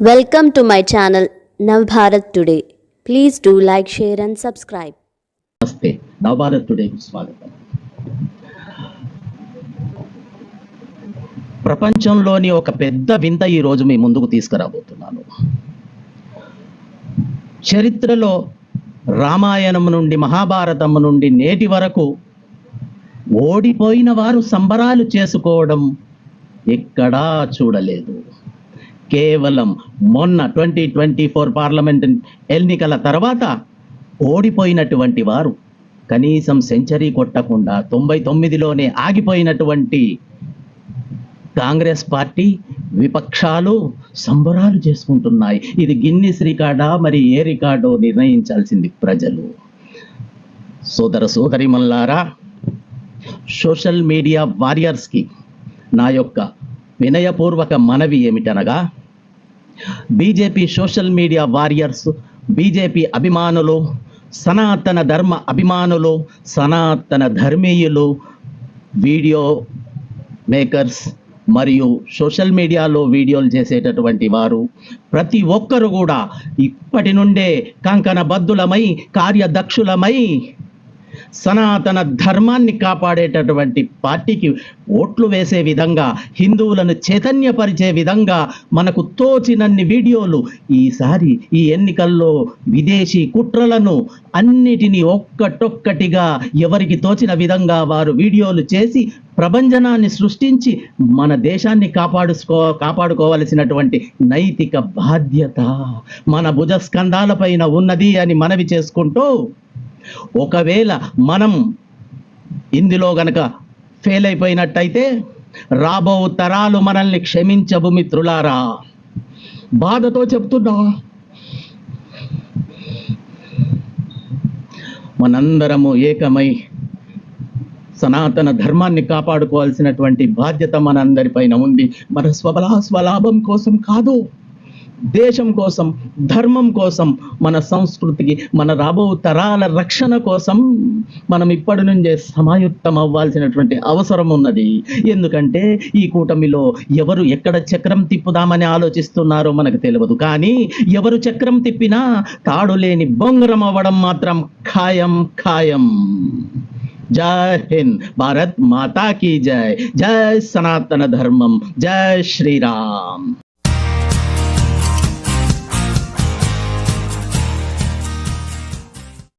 Welcome to my channel Navbharat Today. Please do like, share and subscribe. నమస్తే, నవభారత్ టుడేకి స్వాగతం. ప్రపంచంలోని ఒక పెద్ద వింత ఈ రోజు మీ ముందుకు తీసుకురాబోతున్నాను. చరిత్రలో రామాయణం నుండి మహాభారతం నుండి నేటి వరకు ఓడిపోయిన వారు సంబరాలు చేసుకోవడం ఎక్కడా చూడలేదు. కేవలం మొన్న 2024 పార్లమెంట్ ఎన్నికల తర్వాత ఓడిపోయినటువంటి వారు కనీసం సెంచరీ కొట్టకుండా 99లోనే ఆగిపోయినటువంటి కాంగ్రెస్ పార్టీ విపక్షాలు సంబరాలు చేసుకుంటున్నాయి. ఇది గిన్నిస్ రికార్డా మరి ఏ రికార్డో నిర్ణయించాల్సింది ప్రజలు. సోదర సోదరిమల్లారా, సోషల్ మీడియా వారియర్స్కి నా యొక్క వినయపూర్వక మనవి ఏమిటనగా, BJP social media warriors, BJP అభిమానులు, సనాతన ధర్మ అభిమానులు, సనాతన ధర్మీయులు, వీడియో మేకర్స్ మరియు సోషల్ మీడియాలో వీడియోలు చేసేటటువంటి వారు ప్రతి ఒక్కరు కూడా ఇప్పటి నుండే కంకణబద్ధులమై కార్యదక్షులమై సనాతన ధర్మాన్ని కాపాడేటటువంటి పార్టీకి ఓట్లు వేసే విధంగా, హిందువులను చైతన్యపరిచే విధంగా మనకు తోచినన్ని వీడియోలు ఈసారి ఈ ఎన్నికల్లో విదేశీ కుట్రలను అన్నిటినీ ఒక్కటొక్కటిగా ఎవరికి తోచిన విధంగా వారు వీడియోలు చేసి ప్రభంజనాన్ని సృష్టించి మన దేశాన్ని కాపాడుకోవలసినటువంటి నైతిక బాధ్యత మన భుజస్కంధాలపైన ఉన్నది అని మనవి చేసుకుంటూ, ఒకవేళ మనం ఇందులో గనక ఫెయిల్ అయిపోయినట్టయితే రాబో తరాలు మనల్ని క్షమించవు మిత్రులారా. బాధతో చెప్తున్నా, మనందరము ఏకమై సనాతన ధర్మాన్ని కాపాడుకోవాల్సినటువంటి బాధ్యత మనందరిపైన ఉంది. మన స్వలాభం కోసం కాదు, దేశం కోసం, ధర్మం కోసం, మన సంస్కృతికి, మన రాబో తరాల రక్షణ కోసం మనం ఇప్పటి నుంచే సమాయుక్తం అవ్వాల్సినటువంటి అవసరం ఉన్నది. ఎందుకంటే ఈ కూటమిలో ఎవరు ఎక్కడ చక్రం తిప్పుదామని ఆలోచిస్తున్నారో మనకు తెలియదు, కానీ ఎవరు చక్రం తిప్పినా తాడు లేని బొంగరం అవ్వడం మాత్రం ఖాయం ఖాయం. జై హింద్, భారత్ మాతా కీ జై, జై సనాతన ధర్మం, జై శ్రీరామ్.